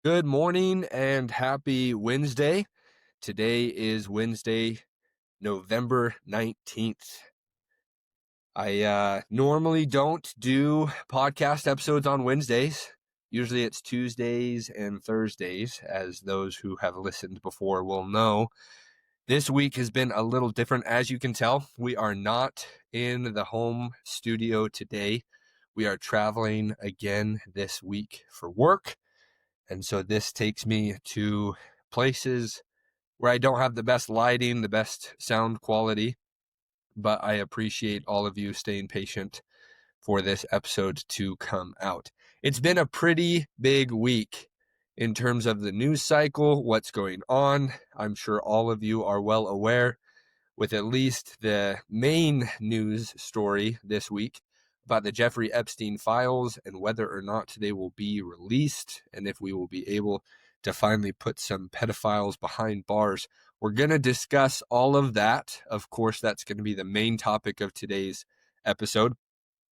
Good morning and happy Wednesday. Today is Wednesday, November 19th. I normally don't do podcast episodes on Wednesdays. Usually it's Tuesdays and Thursdays, as those who have listened before will know. This week has been a little different. As you can tell, we are not in the home studio today. We are traveling again this week for work. And so this takes me to places where I don't have the best lighting, the best sound quality, but I appreciate all of you staying patient for this episode to come out. It's been a pretty big week in terms of the news cycle, what's going on. I'm sure all of you are well aware with at least the main news story this week about the Jeffrey Epstein Files and whether or not they will be released and if we will be able to finally put some pedophiles behind bars. We're going to discuss all of that. Of course, that's going to be the main topic of today's episode.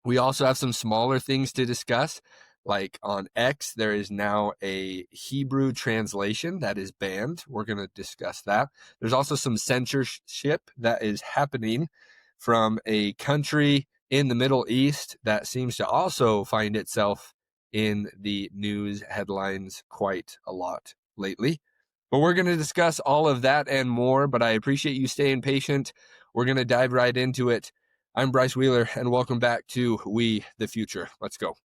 We also have some smaller things to discuss. Like on X, there is now a Hebrew translation that is banned. We're going to discuss that. There's also some censorship that is happening from a country in the Middle East that seems to also find itself in the news headlines quite a lot lately. But we're going to discuss all of that and more, but I appreciate you staying patient. We're going to dive right into it. I'm Bryce Wheeler, and welcome back to We the Future. Let's go.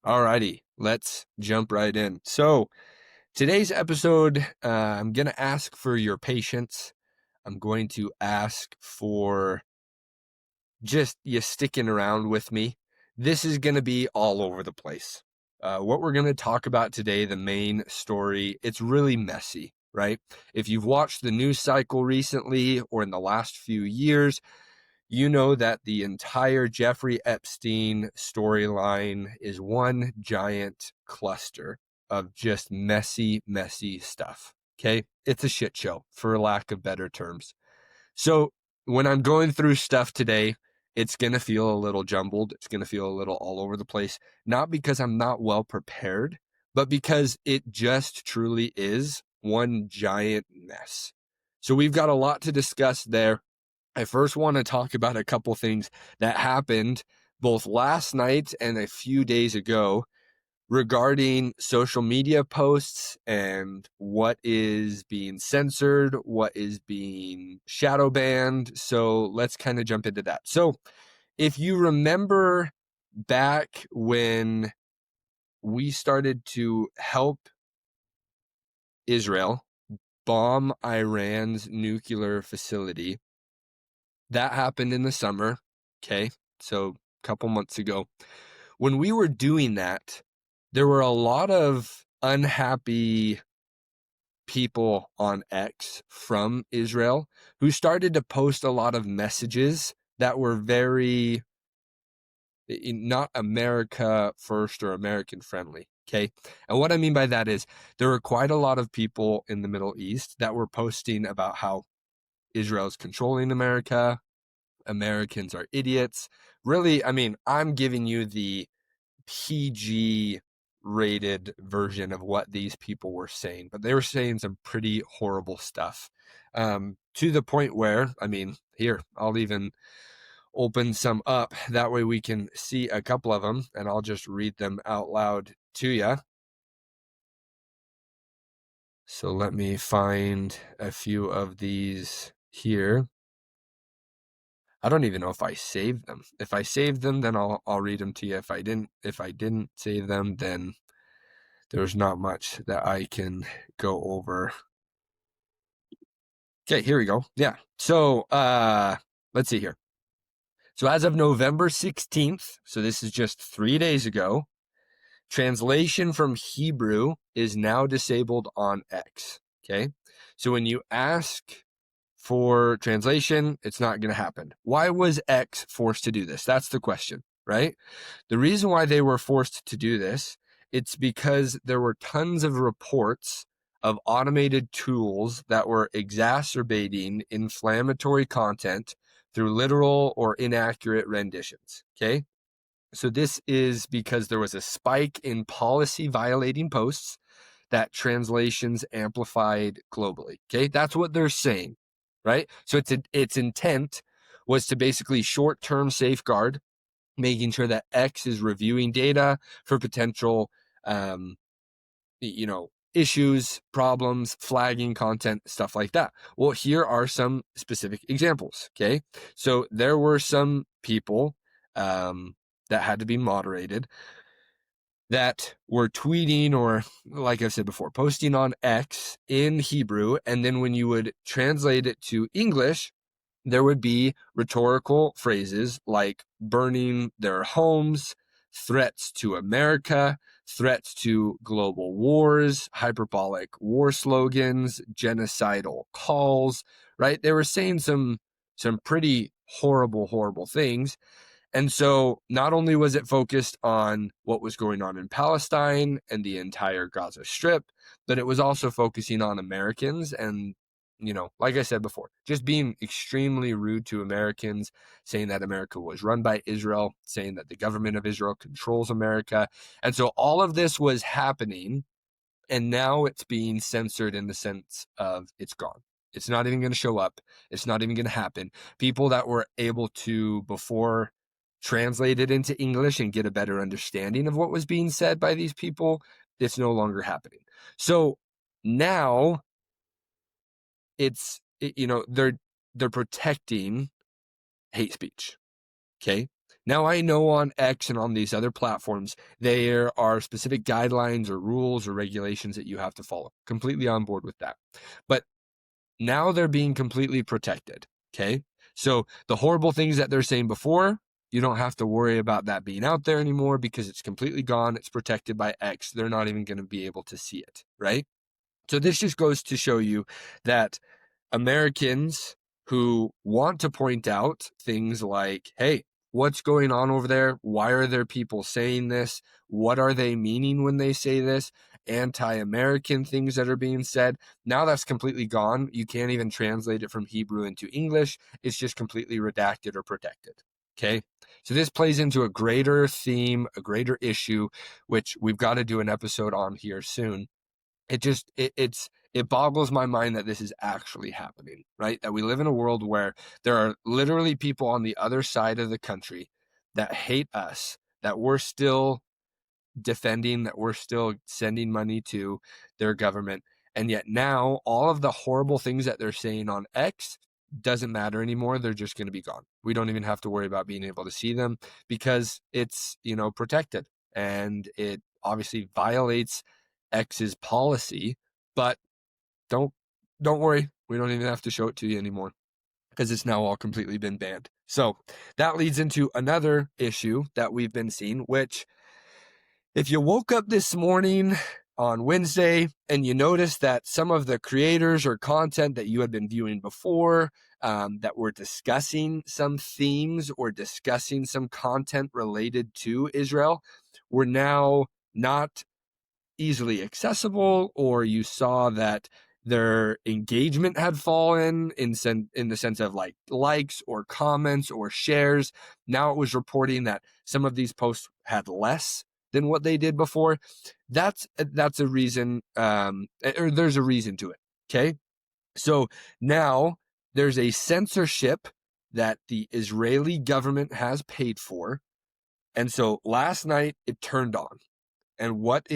Alrighty, let's jump right in. So today's episode, I'm going to ask for your patience. I'm going to ask for just you sticking around with me. This is going to be all over the place. What we're going to talk about today, the main story, it's really messy, right? If you've watched the news cycle recently or in the last few years, you know that the entire Jeffrey Epstein storyline is one giant cluster of just messy, messy stuff. Okay? It's a shit show, for lack of better terms. So when I'm going through stuff today, it's going to feel a little jumbled. It's going to feel a little all over the place, not because I'm not well prepared, but because it just truly is one giant mess. So we've got a lot to discuss there. I first want to talk about a couple things that happened both last night and a few days ago regarding social media posts and what is being censored, what is being shadow banned. So let's kind of jump into that. So if you remember back when we started to help Israel bomb Iran's nuclear facility, that happened in the summer, okay? So a couple months ago. When we were doing that, there were a lot of unhappy people on X from Israel who started to post a lot of messages that were very not America first or American friendly. Okay. And what I mean by that is there were quite a lot of people in the Middle East that were posting about how Israel's controlling America. Americans are idiots. Really, I mean, I'm giving you the PG rated version of what these people were saying, but they were saying some pretty horrible stuff. To the point where, I mean, here, I'll even open some up. That way we can see a couple of them, and I'll just read them out loud to you. So let me find a few of these here. I don't even know if I saved them. If I saved them, then I'll read them to you. If I didn't save them, then there's not much that I can go over. Okay, here we go. Yeah. So let's see here. So as of November 16th, so this is just 3 days ago, translation from Hebrew is now disabled on X. Okay. So when you ask for translation, it's not going to happen. Why was X forced to do this? That's the question, right? The reason why they were forced to do this It's because there were tons of reports of automated tools that were exacerbating inflammatory content through literal or inaccurate renditions. Okay. So this is because there was a spike in policy violating posts that translations amplified globally. Okay. That's what they're saying, right? So its intent was to basically short-term safeguard, making sure that X is reviewing data for potential, issues, problems, flagging content, stuff like that. Well, here are some specific examples. Okay. So there were some people that had to be moderated that were tweeting or, like I said before, posting on X in Hebrew. And then when you would translate it to English, there would be rhetorical phrases like burning their homes, threats to America, threats to global wars, hyperbolic war slogans, genocidal calls, right? They were saying some pretty horrible things. And so not only was it focused on what was going on in Palestine and the entire Gaza Strip, but it was also focusing on Americans and, like I said before, just being extremely rude to Americans, saying that America was run by Israel, saying that the government of Israel controls America. And so all of this was happening, and now it's being censored in the sense of it's gone. It's not even going to show up. It's not even going to happen. People that were able to before translate it into English and get a better understanding of what was being said by these people, it's no longer happening. So now they're protecting hate speech. Okay. Now I know on X and on these other platforms, there are specific guidelines or rules or regulations that you have to follow. Completely on board with that. But now they're being completely protected. Okay. So the horrible things that they're saying before, you don't have to worry about that being out there anymore because it's completely gone. It's protected by X. They're not even going to be able to see it. Right. So this just goes to show you that Americans who want to point out things like, hey, what's going on over there? Why are there people saying this? What are they meaning when they say this? Anti-American things that are being said. Now that's completely gone. You can't even translate it from Hebrew into English. It's just completely redacted or protected. Okay. So this plays into a greater theme, a greater issue, which we've got to do an episode on here soon. It boggles my mind that this is actually happening, right? That we live in a world where there are literally people on the other side of the country that hate us, that we're still defending, that we're still sending money to their government. And yet now all of the horrible things that they're saying on X doesn't matter anymore. They're just going to be gone. We don't even have to worry about being able to see them because it's, protected, and it obviously violates X's policy, but don't worry. We don't even have to show it to you anymore because it's now all completely been banned. So that leads into another issue that we've been seeing, which if you woke up this morning on Wednesday and you noticed that some of the creators or content that you had been viewing before that were discussing some themes or discussing some content related to Israel were now not easily accessible, or you saw that their engagement had fallen in the sense of like likes or comments or shares. Now it was reporting that some of these posts had less than what they did before. That's a reason, or there's a reason to it. Okay. So now there's a censorship that the Israeli government has paid for. And so last night it turned on. And what's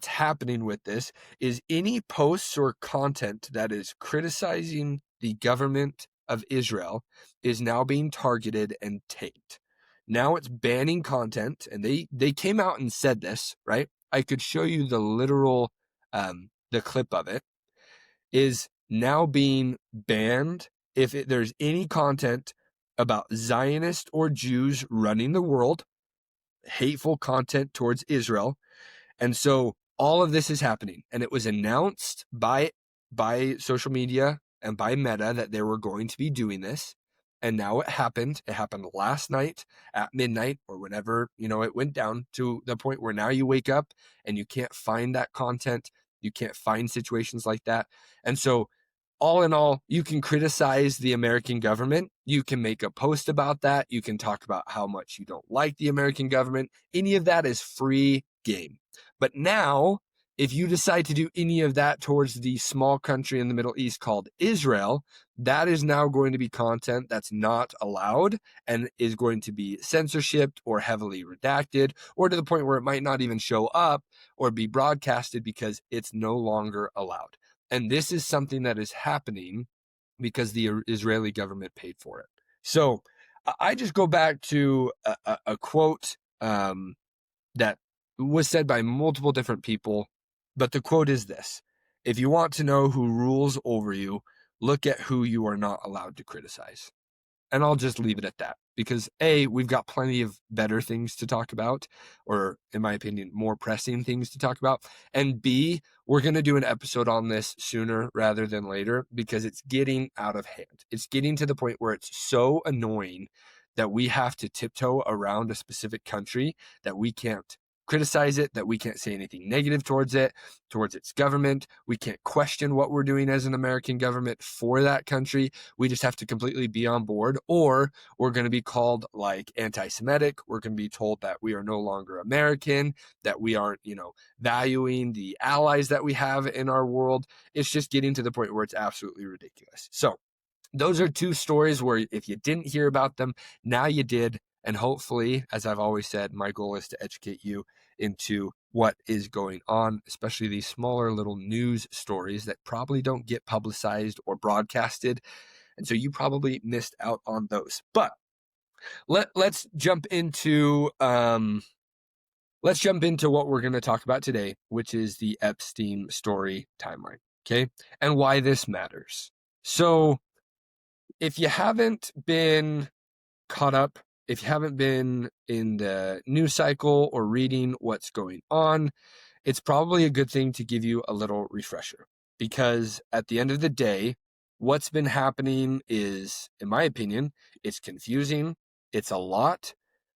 happening with this is any posts or content that is criticizing the government of Israel is now being targeted and tagged. Now it's banning content, and they came out and said this, right? I could show you the literal, the clip of it, is now being banned if there's any content about Zionists or Jews running the world, hateful content towards Israel. And so all of this is happening, and it was announced by social media and by Meta that they were going to be doing this. And now it happened. It happened last night at midnight or whenever, it went down to the point where now you wake up and you can't find that content. You can't find situations like that. And so all in all, you can criticize the American government. You can make a post about that. You can talk about how much you don't like the American government. Any of that is free game. But now, if you decide to do any of that towards the small country in the Middle East called Israel, that is now going to be content that's not allowed and is going to be censorshiped or heavily redacted, or to the point where it might not even show up or be broadcasted because it's no longer allowed. And this is something that is happening because the Israeli government paid for it. So I just go back to a quote that was said by multiple different people, but the quote is this: if you want to know who rules over you, look at who you are not allowed to criticize. And I'll just leave it at that because A, we've got plenty of better things to talk about, or in my opinion, more pressing things to talk about. And B, we're going to do an episode on this sooner rather than later because it's getting out of hand. It's getting to the point where it's so annoying that we have to tiptoe around a specific country, that we can't criticize it, that we can't say anything negative towards it, towards its government. We can't question what we're doing as an American government for that country. We just have to completely be on board, or we're going to be called like anti-Semitic. We're going to be told that we are no longer American, that we aren't, valuing the allies that we have in our world. It's just getting to the point where it's absolutely ridiculous. So those are two stories where if you didn't hear about them, now you did. And hopefully, as I've always said, my goal is to educate you into what is going on, especially these smaller little news stories that probably don't get publicized or broadcasted. And so you probably missed out on those. But let's jump into what we're going to talk about today, which is the Epstein story timeline. Okay. And why this matters. So if you haven't been caught up, if you haven't been in the news cycle or reading what's going on, it's probably a good thing to give you a little refresher, because at the end of the day, what's been happening is, in my opinion, it's confusing. It's a lot.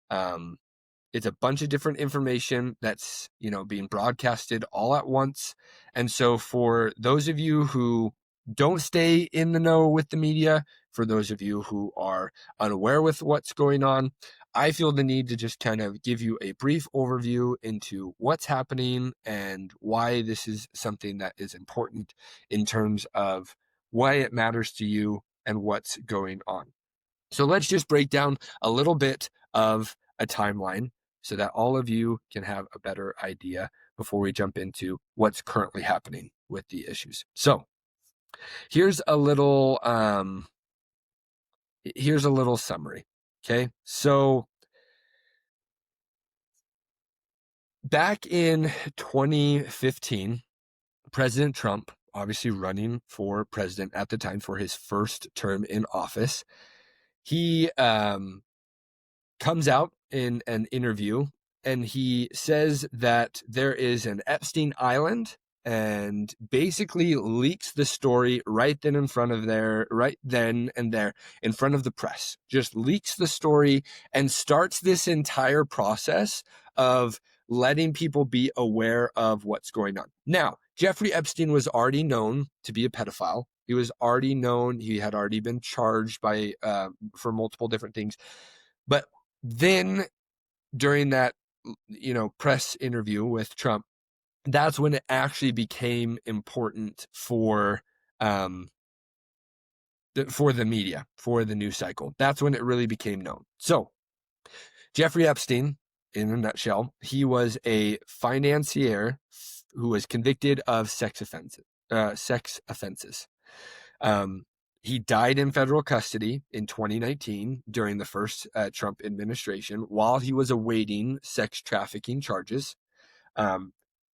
It's a bunch of different information that's, being broadcasted all at once. And so for those of you who don't stay in the know with the media, for those of you who are unaware with what's going on, I feel the need to just kind of give you a brief overview into what's happening and why this is something that is important in terms of why it matters to you and what's going on. So let's just break down a little bit of a timeline so that all of you can have a better idea before we jump into what's currently happening with the issues. So here's a little summary. Okay. So back in 2015, President Trump, obviously running for president at the time for his first term in office, he comes out in an interview and he says that there is an Epstein Island, and basically leaks the story right then and there in front of the press. Just leaks the story and starts this entire process of letting people be aware of what's going on. Now, Jeffrey Epstein was already known to be a pedophile. He was already known. He had already been charged for multiple different things. But then during that, press interview with Trump, that's when it actually became important for the media, for the news cycle. That's when it really became known. So Jeffrey Epstein, in a nutshell, he was a financier who was convicted of sex offenses. He died in federal custody in 2019 during the first Trump administration while he was awaiting sex trafficking charges.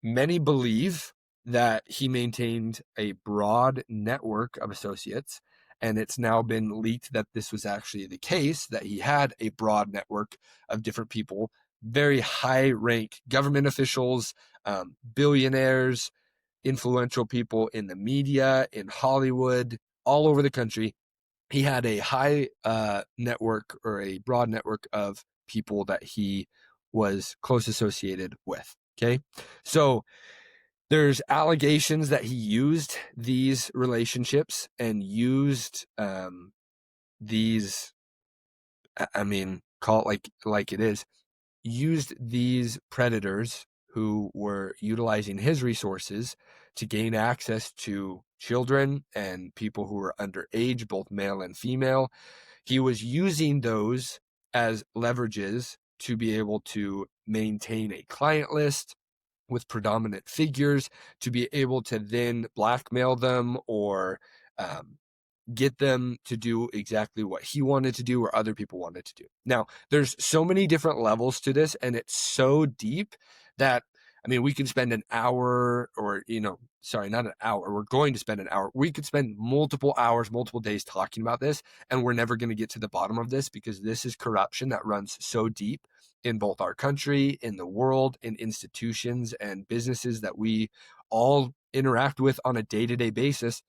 Many believe that he maintained a broad network of associates, and it's now been leaked that this was actually the case, that he had a broad network of different people, very high-rank government officials, billionaires, influential people in the media, in Hollywood, all over the country. he had a high network, or a broad network of people that he was close associated with. Okay. So there's allegations that he used these relationships and used these, I mean, call it like it is, used these predators who were utilizing his resources to gain access to children and people who were underage, both male and female. He was using those as leverages to be able to maintain a client list with predominant figures, to be able to then blackmail them or get them to do exactly what he wanted to do or other people wanted to do. Now, there's so many different levels to this, and it's so deep that, I mean, we could spend an hour, or, sorry, not an hour. We're going to spend an hour. We could spend multiple hours, multiple days talking about this, and we're never going to get to the bottom of this, because this is corruption that runs so deep in both our country, in the world, in institutions and businesses that we all interact with on a day-to-day basis,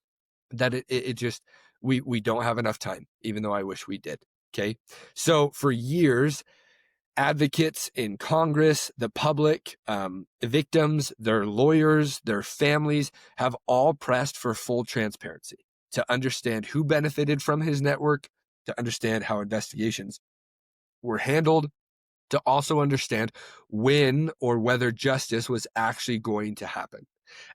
that it just, we don't have enough time, even though I wish we did. Okay. So for years, advocates in Congress, the public, victims, their lawyers, their families have all pressed for full transparency, to understand who benefited from his network, to understand how investigations were handled, to also understand when or whether justice was actually going to happen.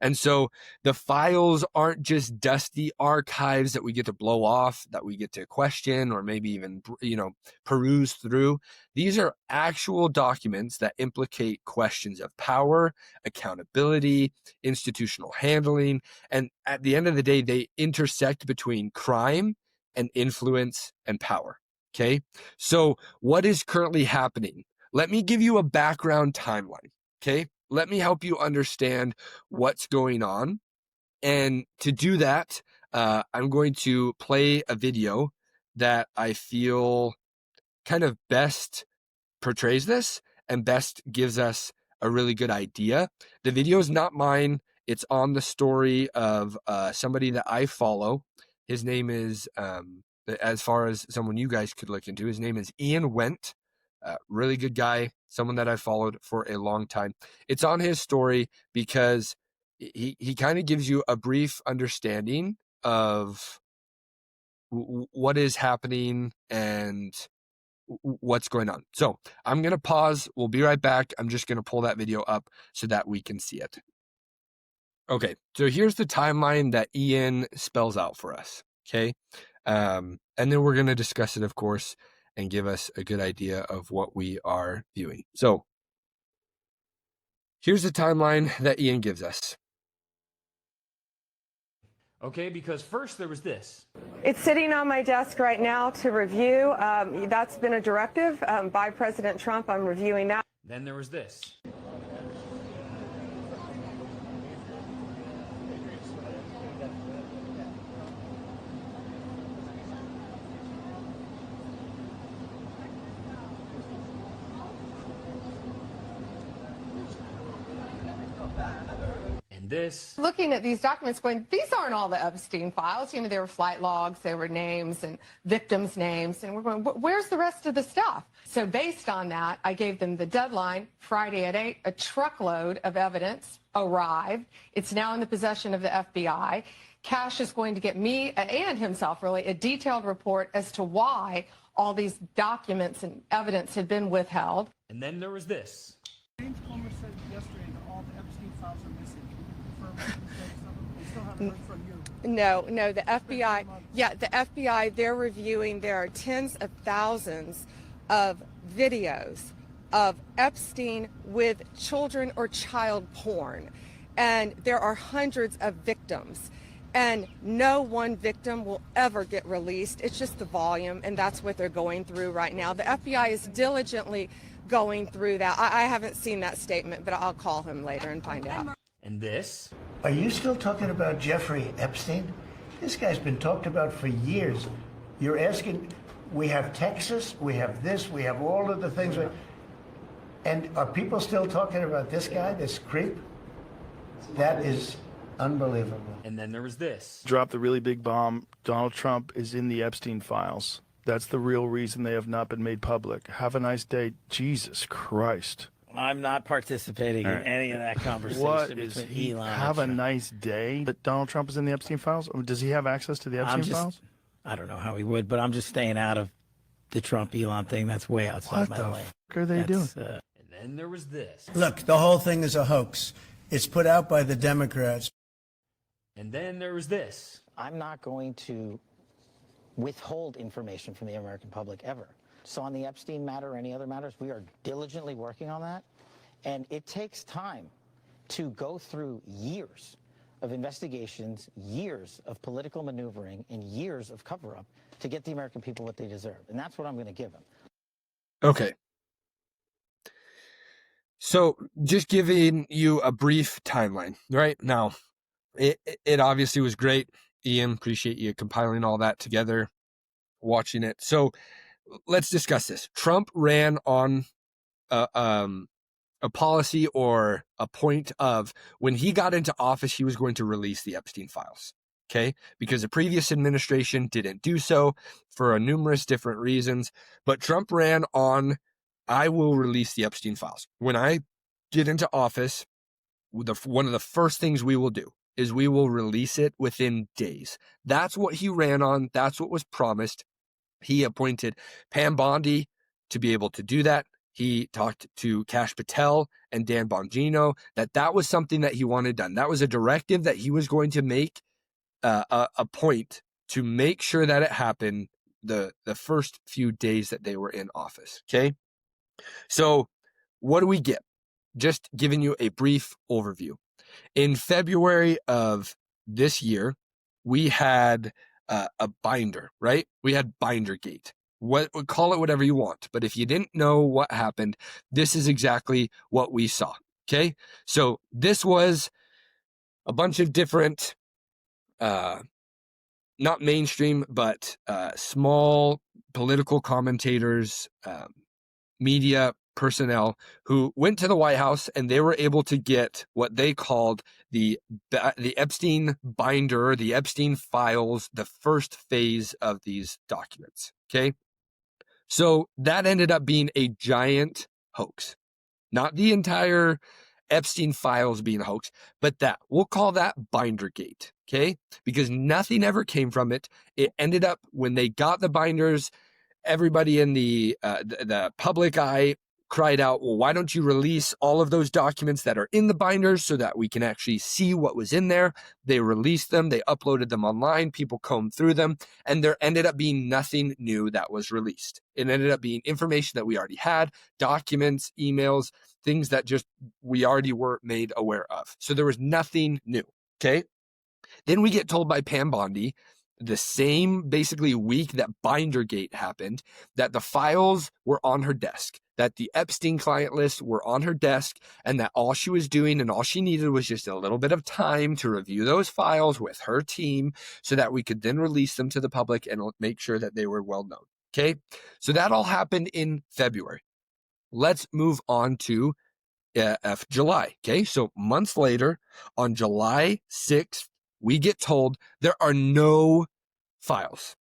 And so the files aren't just dusty archives that we get to blow off, that we get to question, or maybe even, peruse through. These are actual documents that implicate questions of power, accountability, institutional handling. And at the end of the day, they intersect between crime and influence and power. Okay. So what is currently happening? Let me give you a background timeline. Okay. Let me help you understand what's going on. And to do that, I'm going to play a video that I feel kind of best portrays this and best gives us a really good idea. The video is not mine. It's on the story of somebody that I follow. His name is, as far as someone you guys could look into, his name is Ian Wendt. Really good guy, someone that I've followed for a long time. It's on his story because he kind of gives you a brief understanding of what is happening and what's going on. So I'm going to pause. We'll be right back. I'm just going to pull that video up so that we can see it. Okay, so here's the timeline that Ian spells out for us. Okay, and then we're going to discuss it, of course, and give us a good idea of what we are viewing. So here's the timeline that Ian gives us. Okay, because first there was this. It's sitting on my desk right now to review. That's been a directive by President Trump. I'm reviewing that. Then there was this. This. Looking at these documents going, these aren't all the Epstein files. There were flight logs, there were names and victims' names, and we're going, where's the rest of the stuff? So based on that, I gave them the deadline, Friday at 8, a truckload of evidence arrived. It's now in the possession of the FBI. Cash is going to get me and himself, really, a detailed report as to why all these documents and evidence had been withheld. And then there was this. James Comer said yesterday that all the Epstein files are missing. We still haven't heard from you. No, the FBI, the FBI, they're reviewing, there are tens of thousands of videos of Epstein with children or child porn. And there are hundreds of victims. And no one victim will ever get released. It's just the volume, and that's what they're going through right now. The FBI is diligently going through that. I haven't seen that statement, but I'll call him later and find out. And this? Are you still talking about Jeffrey Epstein? This guy's been talked about for years. You're asking, we have Texas, we have this, we have all of the things. And are people still talking about this guy, this creep? That is Unbelievable. And then there was this. Dropped the really big bomb. Donald Trump is in the Epstein Files. That's the real reason they have not been made public. Have a nice day. Jesus Christ. I'm not participating in any of that conversation. What between is he? Elon and Have a Trump. nice day. But Donald Trump is in the Epstein Files? I mean, does he have access to the Epstein Files? I don't know how he would, but I'm just staying out of the Trump Elon thing. That's way outside What my the lane. fuck are they doing? And then there was this. Look, the whole thing is a hoax. It's put out by the Democrats. And then there was this. I'm not going to withhold information from the American public ever. So on the Epstein matter or any other matters, we are diligently working on that. And it takes time to go through years of investigations, years of political maneuvering, and years of cover-up to get the American people what they deserve. And that's what I'm going to give them. Okay. So just giving you a brief timeline, right? Now, it obviously was great. Ian, appreciate you compiling all that together, watching it. So let's discuss this. Trump ran on a policy or a point of when he got into office, he was going to release the Epstein files. Okay. Because the previous administration didn't do so for numerous different reasons. But Trump ran on, I will release the Epstein files. When I get into office, one of the first things we will do is we will release it within days. That's what he ran on. That's what was promised. He appointed Pam Bondi to be able to do that. He talked to Kash Patel and Dan Bongino that was something that he wanted done. That was a directive that he was going to make a point to make sure that it happened the first few days that they were in office. Okay. So what do we get? Just giving you a brief overview. In February of this year, we had a binder, right? We had Bindergate. Call it whatever you want. But if you didn't know what happened, this is exactly what we saw. Okay. So this was a bunch of different, not mainstream, but small political commentators, media personnel who went to the White House, and they were able to get what they called the Epstein binder, the Epstein files, the first phase of these documents. Okay. So that ended up being a giant hoax. Not the entire Epstein files being a hoax, but we'll call that Bindergate. Okay. Because nothing ever came from it. It ended up when they got the binders, everybody in the public eye cried out, well, why don't you release all of those documents that are in the binders so that we can actually see what was in there? They released them. They uploaded them online. People combed through them. And there ended up being nothing new that was released. It ended up being information that we already had, documents, emails, things that just we already were made aware of. So there was nothing new. Okay. Then we get told by Pam Bondi, the same basically week that Bindergate happened, that the files were on her desk, that the Epstein client lists were on her desk, and that all she was doing and all she needed was just a little bit of time to review those files with her team so that we could then release them to the public and make sure that they were well known. Okay. So that all happened in February. Let's move on to July. Okay. So months later, on July 6th, we get told there are no files.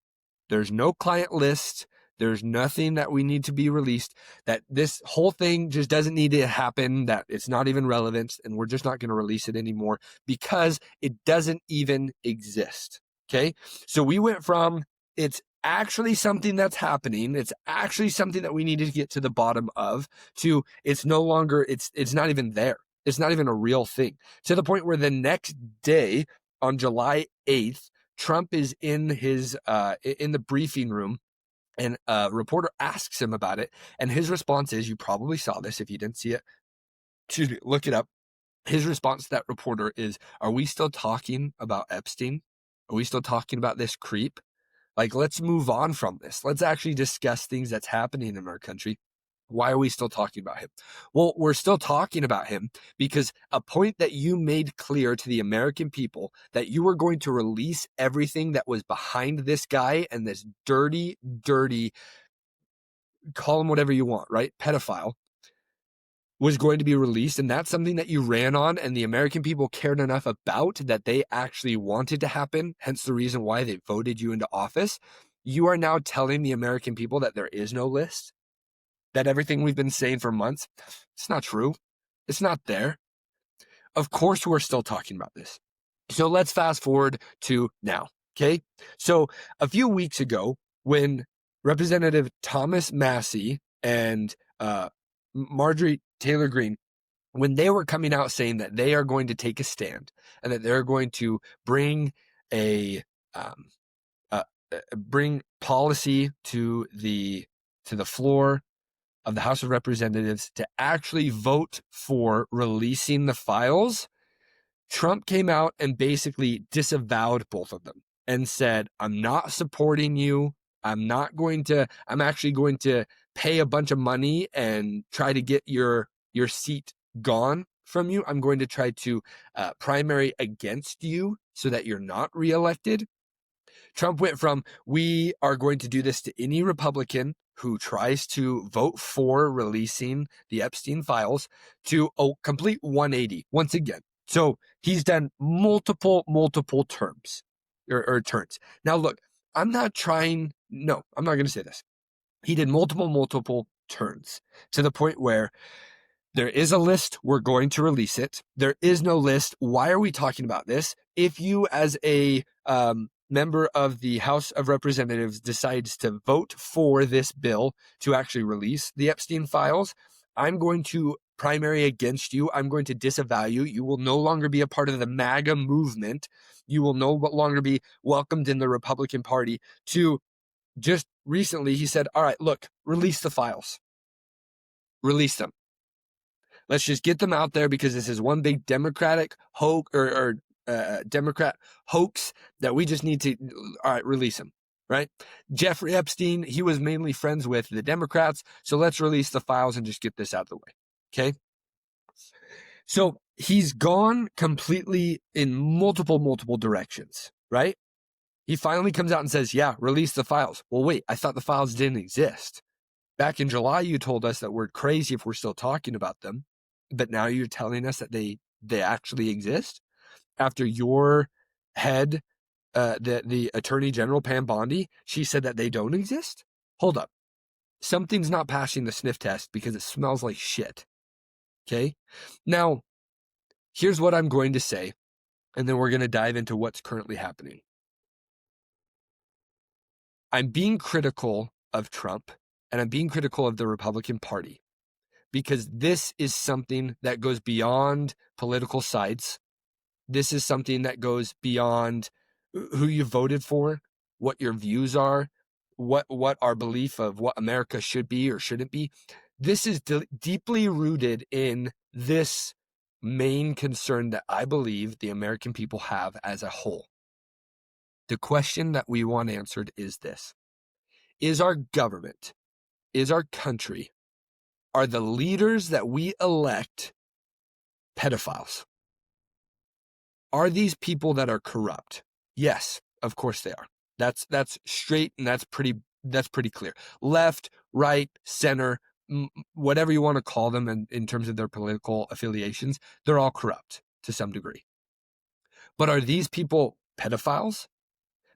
There's no client list. There's nothing that we need to be released, that this whole thing just doesn't need to happen, that it's not even relevant, and we're just not going to release it anymore because it doesn't even exist. Okay. So we went from it's actually something that's happening, it's actually something that we need to get to the bottom of, to it's no longer, it's not even there. It's not even a real thing, to the point where the next day, on July 8th, Trump is in his in the briefing room, and a reporter asks him about it. And his response is, you probably saw this if you didn't see it. Excuse me, look it up. His response to that reporter is, are we still talking about Epstein? Are we still talking about this creep? Like, let's move on from this. Let's actually discuss things that's happening in our country. Why are we still talking about him? Well, we're still talking about him because a point that you made clear to the American people, that you were going to release everything that was behind this guy and this dirty, call him whatever you want, right? Pedophile. was going to be released, and that's something that you ran on and the American people cared enough about that they actually wanted to happen, hence the reason why they voted you into office, you are now telling the American people that there is no list, that everything we've been saying for months, it's not true. It's not there. Of course, we're still talking about this. So let's fast forward to now, okay? So a few weeks ago, when Representative Thomas Massey and Marjorie Taylor Greene, when they were coming out saying that they are going to take a stand and that they're going to bring bring policy to the floor of the House of Representatives to actually vote for releasing the files, Trump came out and basically disavowed both of them and said, I'm not supporting you. I'm actually going to pay a bunch of money and try to get your seat gone from you. I'm going to try to primary against you so that you're not reelected. Trump went from, we are going to do this to any Republican who tries to vote for releasing the Epstein files, to a complete 180 once again. So he's done multiple terms or turns. Now, look, I'm not going to say this. He did multiple turns to the point where there is a list. We're going to release it. There is no list. Why are we talking about this? If you, as a member of the House of Representatives, decides to vote for this bill to actually release the Epstein files, I'm going to primary against you. I'm going to disavow you. You will no longer be a part of the MAGA movement. You will no longer be welcomed in the Republican Party. To just recently, he said, all right, look, release the files. Release them. Let's just get them out there because this is one big Democratic hoax Democrat hoax that we just need to, all right, release him, right? Jeffrey Epstein, he was mainly friends with the Democrats, so let's release the files and just get this out of the way, okay? So he's gone completely in multiple directions, right? He finally comes out and says, yeah, release the files. Well, wait, I thought the files didn't exist. Back in July, you told us that we're crazy if we're still talking about them, but now you're telling us that they actually exist? After your head, the Attorney General, Pam Bondi, she said that they don't exist? Hold up. Something's not passing the sniff test because it smells like shit. Okay? Now, here's what I'm going to say, and then we're going to dive into what's currently happening. I'm being critical of Trump, and I'm being critical of the Republican Party, because this is something that goes beyond political sides. This is something that goes beyond who you voted for, what your views are, what our belief of what America should be or shouldn't be. This is deeply rooted in this main concern that I believe the American people have as a whole. The question that we want answered is this: is our government, is our country, are the leaders that we elect pedophiles? Are these people that are corrupt? Yes, of course they are. That's straight, and that's pretty clear. Left, right, center, whatever you want to call them in terms of their political affiliations, they're all corrupt to some degree. But are these people pedophiles?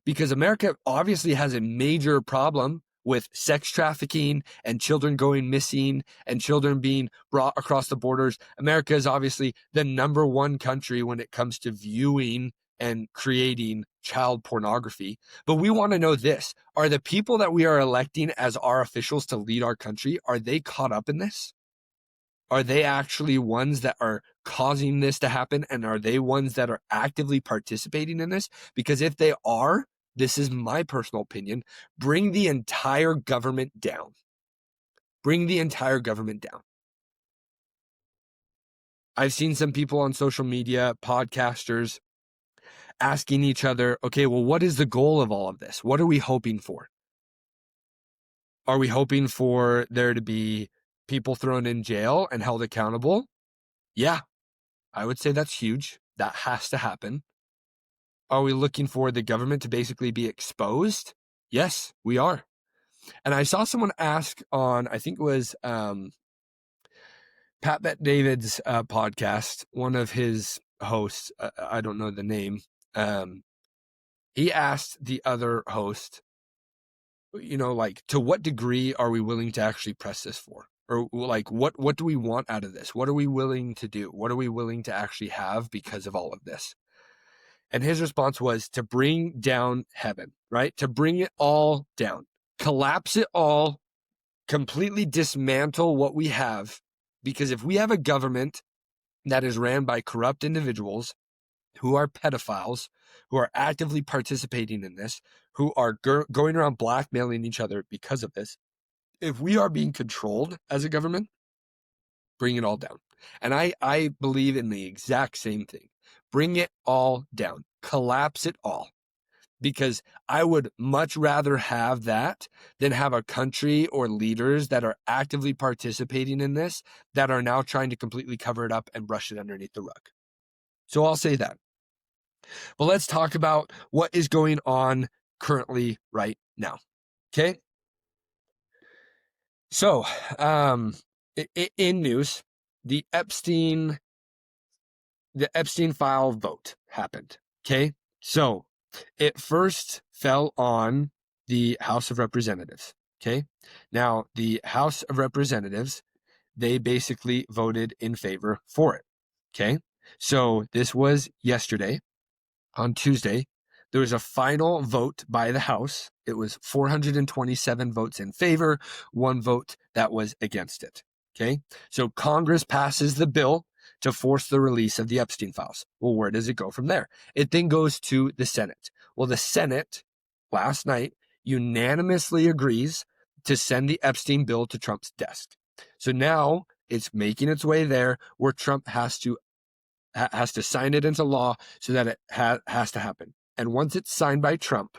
Because America obviously has a major problem with sex trafficking and children going missing and children being brought across the borders. America is obviously the #1 country when it comes to viewing and creating child pornography. But we want to know this: are the people that we are electing as our officials to lead our country, are they caught up in this? Are they actually ones that are causing this to happen? And are they ones that are actively participating in this? Because if they are, this is my personal opinion, bring the entire government down. Bring the entire government down. I've seen some people on social media, podcasters, asking each other, okay, well, what is the goal of all of this? What are we hoping for? Are we hoping for there to be people thrown in jail and held accountable? Yeah, I would say that's huge. That has to happen. Are we looking for the government to basically be exposed? Yes, we are. And I saw someone ask on, I think it was Pat Bet David's podcast, one of his hosts, I don't know the name, he asked the other host, like, to what degree are we willing to actually press this for? Or like, what do we want out of this? What are we willing to do? What are we willing to actually have because of all of this? And his response was to bring down heaven, right? To bring it all down, collapse it all, completely dismantle what we have. Because if we have a government that is ran by corrupt individuals who are pedophiles, who are actively participating in this, who are going around blackmailing each other because of this, if we are being controlled as a government, bring it all down. And I believe in the exact same thing. Bring it all down. Collapse it all. Because I would much rather have that than have a country or leaders that are actively participating in this that are now trying to completely cover it up and brush it underneath the rug. So I'll say that. But let's talk about what is going on currently right now. Okay? So, in news, the Epstein file vote happened. Okay? So, it first fell on the House of Representatives. Okay? Now, the House of Representatives, they basically voted in favor for it. Okay? So, this was yesterday. On Tuesday, there was a final vote by the House. It was 427 votes in favor, 1 vote that was against it. Okay? So Congress passes the bill to force the release of the Epstein files. Well, where does it go from there? It then goes to the Senate. Well, the Senate last night unanimously agrees to send the Epstein bill to Trump's desk. So now it's making its way there where Trump has to sign it into law so that it has to happen. And once it's signed by Trump,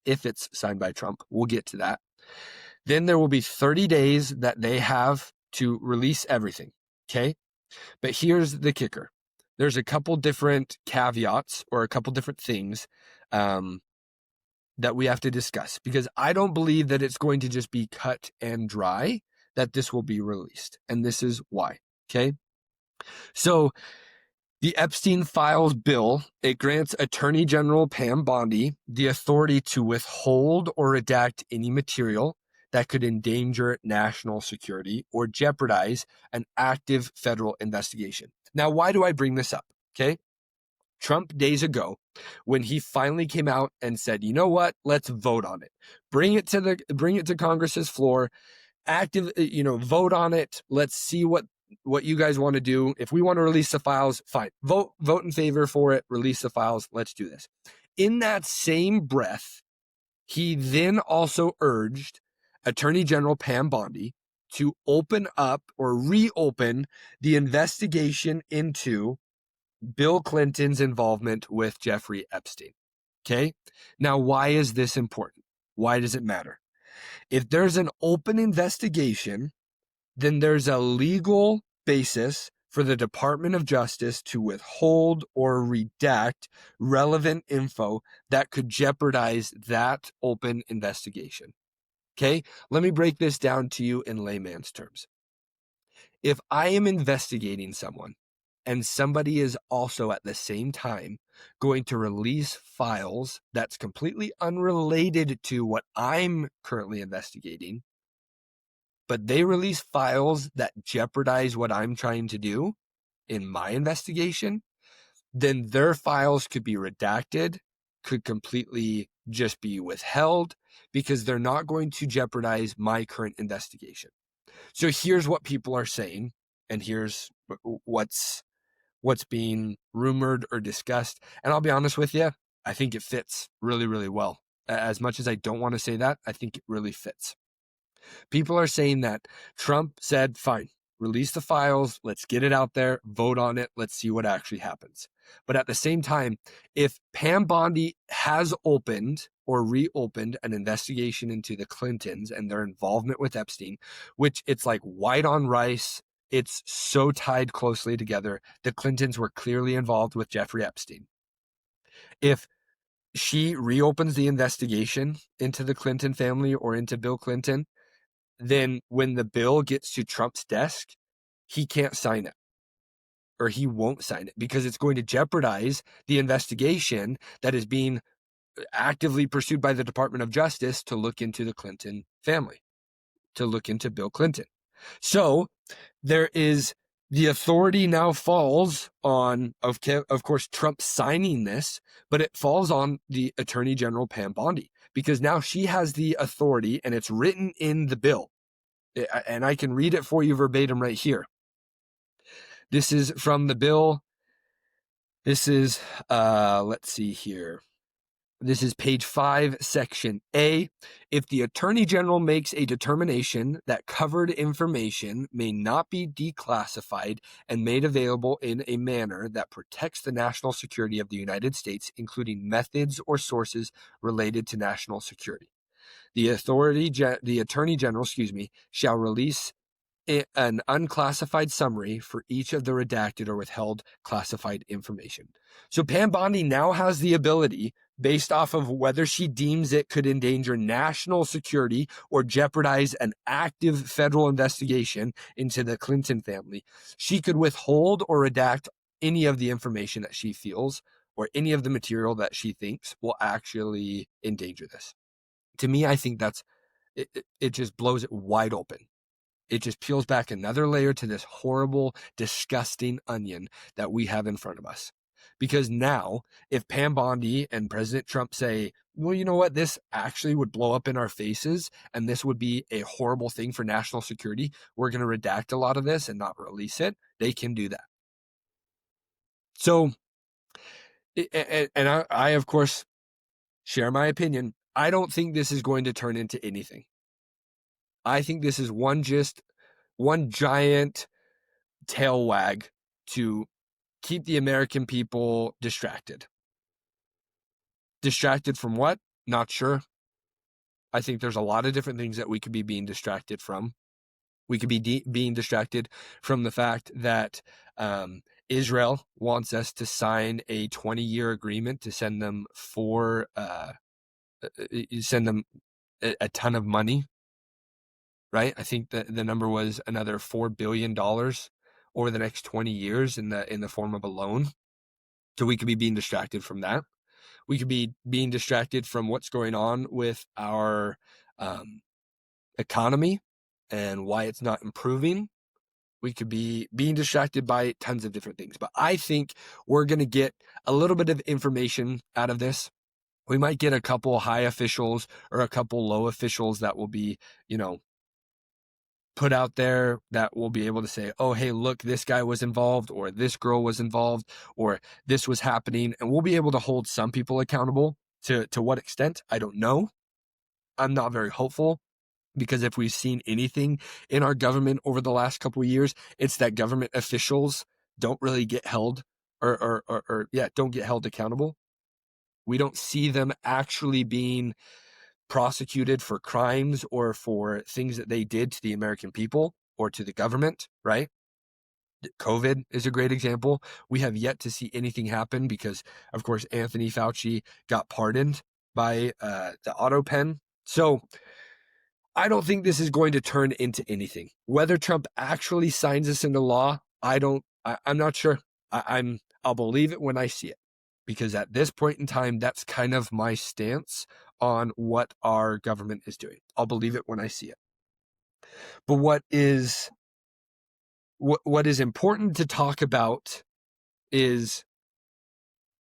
if it's signed by Trump, we'll get to that, then there will be 30 days that they have to release everything. Okay? But here's the kicker. There's a couple different caveats or a couple different things that we have to discuss, because I don't believe that it's going to just be cut and dry that this will be released. And this is why. Okay? So the Epstein Files bill, it grants Attorney General Pam Bondi the authority to withhold or redact any material that could endanger national security or jeopardize an active federal investigation. Now, why do I bring this up? Okay. Trump days ago, when he finally came out and said, you know what, let's vote on it. Bring it to Congress's floor, vote on it. Let's see what you guys want to do. If we want to release the files, fine. Vote in favor for it. Release the files. Let's do this. In that same breath, he then also urged Attorney General Pam Bondi to open up or reopen the investigation into Bill Clinton's involvement with Jeffrey Epstein. Okay? Now, why is this important? Why does it matter? If there's an open investigation, then there's a legal basis for the Department of Justice to withhold or redact relevant info that could jeopardize that open investigation. Okay? Let me break this down to you in layman's terms. If I am investigating someone and somebody is also at the same time going to release files that's completely unrelated to what I'm currently investigating, but they release files that jeopardize what I'm trying to do in my investigation, then their files could be redacted, could completely just be withheld, because they're not going to jeopardize my current investigation. So here's what people are saying, and here's what's being rumored or discussed. And I'll be honest with you, I think it fits really, really well. As much as I don't want to say that, I think it really fits. People are saying that Trump said, fine, release the files, let's get it out there, vote on it, let's see what actually happens. But at the same time, if Pam Bondi has opened or reopened an investigation into the Clintons and their involvement with Epstein, which it's like white on rice, it's so tied closely together. The Clintons were clearly involved with Jeffrey Epstein. If she reopens the investigation into the Clinton family or into Bill Clinton, then when the bill gets to Trump's desk, he can't sign it, or he won't sign it, because it's going to jeopardize the investigation that is being actively pursued by the Department of Justice to look into the Clinton family, to look into Bill Clinton. So there is, the authority now falls on, of course, Trump signing this, but it falls on the Attorney General Pam Bondi, because now she has the authority, and it's written in the bill. And I can read it for you verbatim right here. This is from the bill. This is, let's see here. This is page 5, section A. If the Attorney General makes a determination that covered information may not be declassified and made available in a manner that protects the national security of the United States, including methods or sources related to national security, the Attorney General, shall release an unclassified summary for each of the redacted or withheld classified information. So Pam Bondi now has the ability, based off of whether she deems it could endanger national security or jeopardize an active federal investigation into the Clinton family, she could withhold or redact any of the information that she feels, or any of the material that she thinks will actually endanger this. To me, I think it just blows it wide open. It just peels back another layer to this horrible, disgusting onion that we have in front of us. Because now, if Pam Bondi and President Trump say, well, you know what, this actually would blow up in our faces, and this would be a horrible thing for national security, we're going to redact a lot of this and not release it, they can do that. So, and I of course, share my opinion. I don't think this is going to turn into anything. I think this is one giant tail wag to keep the American people distracted. Distracted from what? Not sure. I think there's a lot of different things that we could be being distracted from. We could be being distracted from the fact that Israel wants us to sign a 20-year agreement to send them a ton of money. Right? I think that the number was another $4 billion over the next 20 years in the form of a loan. So we could be being distracted from that. We could be being distracted from what's going on with our economy and why it's not improving. We could be being distracted by tons of different things. But I think we're going to get a little bit of information out of this. We might get a couple high officials or a couple low officials that will be, put out there, that will be able to say, oh, hey, look, this guy was involved, or this girl was involved, or this was happening. And we'll be able to hold some people accountable. To what extent, I don't know. I'm not very hopeful, because if we've seen anything in our government over the last couple of years, it's that government officials don't really get held don't get held accountable. We don't see them actually being prosecuted for crimes or for things that they did to the American people or to the government, right? COVID is a great example. We have yet to see anything happen because, of course, Anthony Fauci got pardoned by the auto pen. So I don't think this is going to turn into anything. Whether Trump actually signs this into law, I'm not sure. I'll believe it when I see it. Because at this point in time, that's kind of my stance on what our government is doing. I'll believe it when I see it. But what is important to talk about is,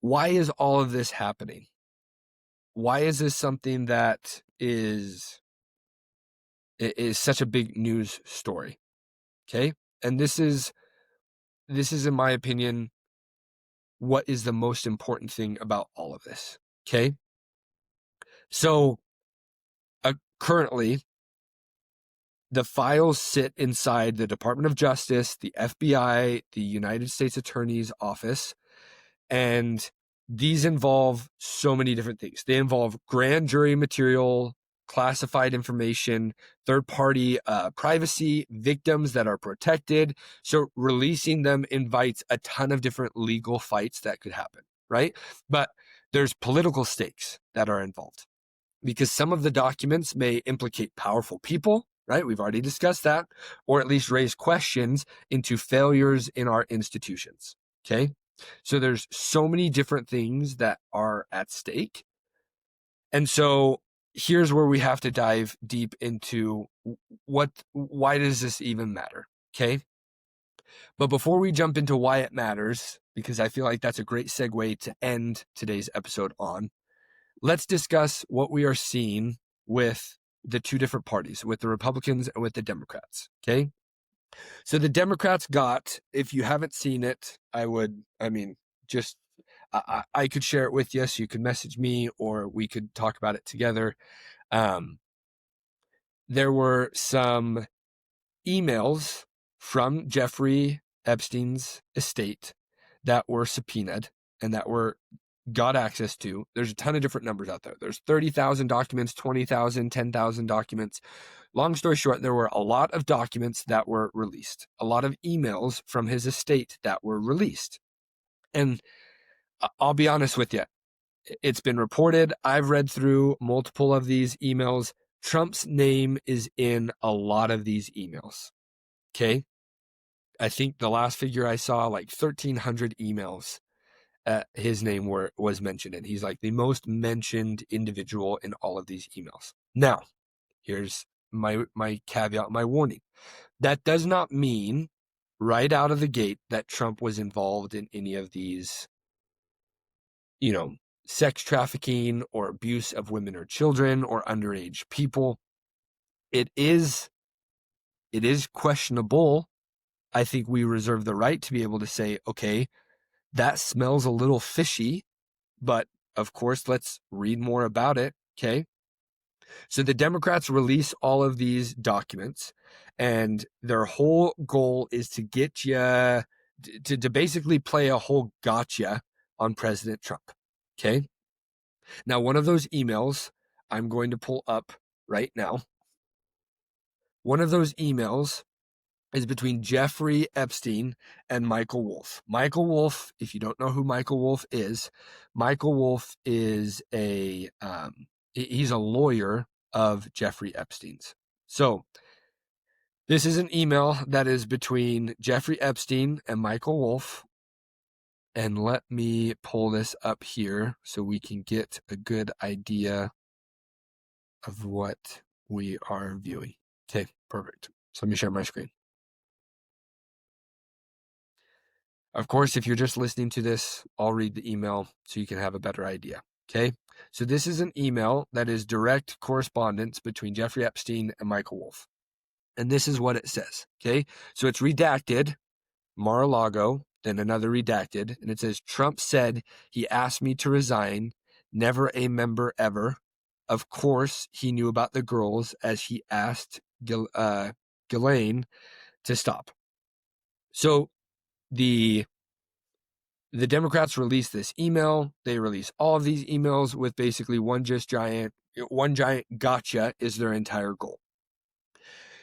why is all of this happening? Why is this something that is such a big news story? Okay? And this is in my opinion what is the most important thing about all of this. Okay? So currently, the files sit inside the Department of Justice, the FBI, the United States Attorney's Office, and these involve so many different things. They involve grand jury material, classified information, third-party privacy, victims that are protected. So releasing them invites a ton of different legal fights that could happen, right? But there's political stakes that are involved, because some of the documents may implicate powerful people, right? We've already discussed that, or at least raise questions into failures in our institutions, okay? So there's so many different things that are at stake. And so here's where we have to dive deep into why does this even matter, okay? But before we jump into why it matters, because I feel like that's a great segue to end today's episode on, let's discuss what we are seeing with the two different parties, with the Republicans and with the Democrats, okay? So the Democrats got, if you haven't seen it, I could share it with you, so you could message me or we could talk about it together. There were some emails from Jeffrey Epstein's estate that were subpoenaed and that were got access to. There's a ton of different numbers out there. There's 30,000 documents, 20,000, 10,000 documents. Long story short, there were a lot of documents that were released, a lot of emails from his estate that were released. And I'll be honest with you, it's been reported. I've read through multiple of these emails. Trump's name is in a lot of these emails. Okay. I think the last figure I saw, like 1,300 emails, his name was mentioned in. He's like the most mentioned individual in all of these emails. Now, here's my caveat, my warning. That does not mean right out of the gate that Trump was involved in any of these, sex trafficking or abuse of women or children or underage people. It is questionable. I think we reserve the right to be able to say, okay, that smells a little fishy, but of course, let's read more about it. Okay. So the Democrats release all of these documents, and their whole goal is to get you to basically play a whole gotcha on President Trump. Okay. Now, one of those emails I'm going to pull up right now. One of those emails is between Jeffrey Epstein and Michael Wolff. Michael Wolff, if you don't know who Michael Wolff is he's a lawyer of Jeffrey Epstein's. So this is an email that is between Jeffrey Epstein and Michael Wolff. And let me pull this up here so we can get a good idea of what we are viewing. Okay, perfect. So let me share my screen. Of course, if you're just listening to this, I'll read the email so you can have a better idea. Okay, so this is an email that is direct correspondence between Jeffrey Epstein and Michael Wolff. And this is what it says. Okay, so it's redacted, Mar-a-Lago, then another redacted, and it says, Trump said he asked me to resign, never a member ever. Of course, he knew about the girls as he asked Ghislaine to stop. So the Democrats release this email. They release all of these emails with basically one giant gotcha is their entire goal.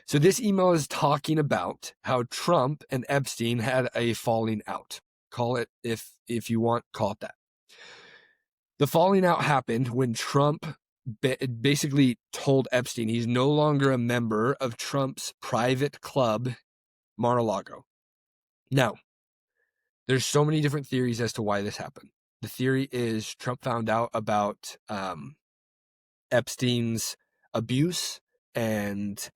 So this email is talking about how Trump and Epstein had a falling out. Call it, if you want, call it that. The falling out happened when Trump basically told Epstein he's no longer a member of Trump's private club, Mar-a-Lago. Now, there's so many different theories as to why this happened. The theory is Trump found out about Epstein's abuse and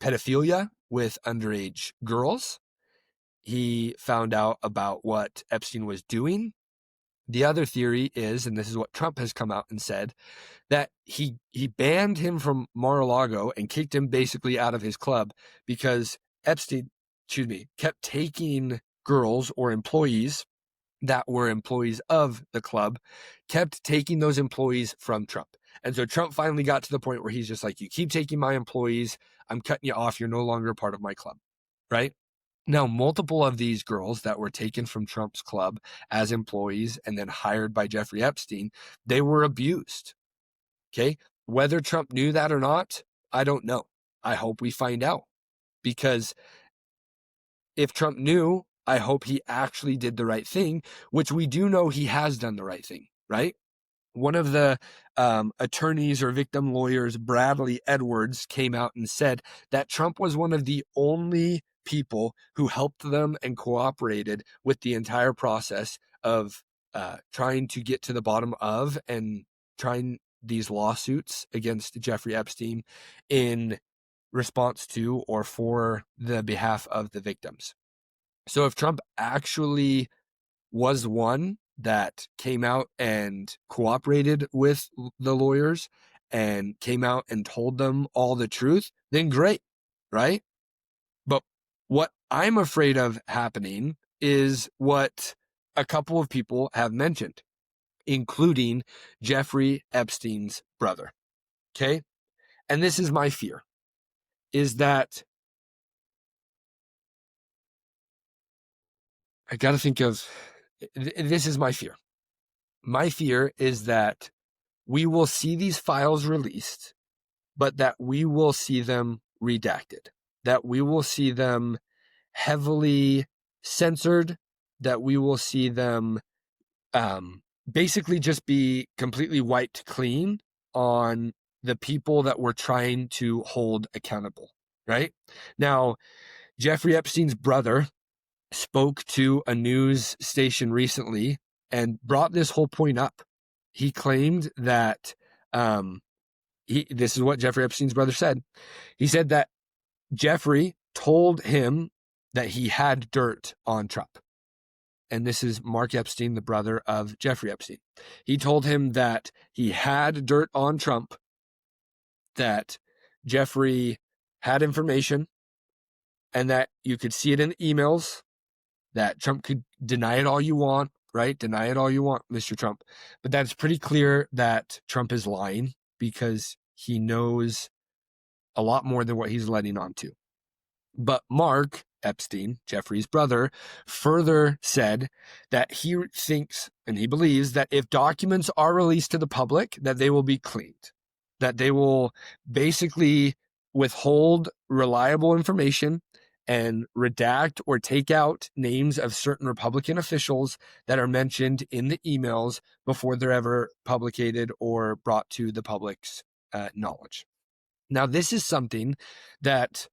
pedophilia with underage girls. He found out about what Epstein was doing. The other theory is, and this is what Trump has come out and said, that he banned him from Mar-a-Lago and kicked him basically out of his club because Epstein, kept taking girls or employees that were employees of the club, kept taking those employees from Trump. And so Trump finally got to the point where he's just like, you keep taking my employees, I'm cutting you off, you're no longer a part of my club, right? Now, multiple of these girls that were taken from Trump's club as employees and then hired by Jeffrey Epstein, they were abused, okay? Whether Trump knew that or not, I don't know. I hope we find out, because if Trump knew, I hope he actually did the right thing, which we do know he has done the right thing, right? one of the attorneys or victim lawyers, Bradley Edwards, came out and said that Trump was one of the only people who helped them and cooperated with the entire process of trying to get to the bottom of and trying these lawsuits against Jeffrey Epstein in response to or for the behalf of the victims. So if Trump actually was one that came out and cooperated with the lawyers and came out and told them all the truth, then great, right? But what I'm afraid of happening is what a couple of people have mentioned, including Jeffrey Epstein's brother. Okay? And this is my fear, is that I got to think of, this is my fear. My fear is that we will see these files released, but that we will see them redacted, that we will see them heavily censored, that we will see them basically just be completely wiped clean on the people that we're trying to hold accountable, right? Now, Jeffrey Epstein's brother spoke to a news station recently and brought this whole point up. He claimed that this is what Jeffrey Epstein's brother said. He said that Jeffrey told him that he had dirt on Trump. And this is Mark Epstein, the brother of Jeffrey Epstein. He told him that he had dirt on Trump, that Jeffrey had information, and that you could see it in the emails, that Trump could deny it all you want, right? Deny it all you want, Mr. Trump. But that's pretty clear that Trump is lying because he knows a lot more than what he's letting on to. But Mark Epstein, Jeffrey's brother, further said that he thinks and he believes that if documents are released to the public, that they will be cleaned, that they will basically withhold reliable information and redact or take out names of certain Republican officials that are mentioned in the emails before they're ever publicated or brought to the public's knowledge. Now, this is something that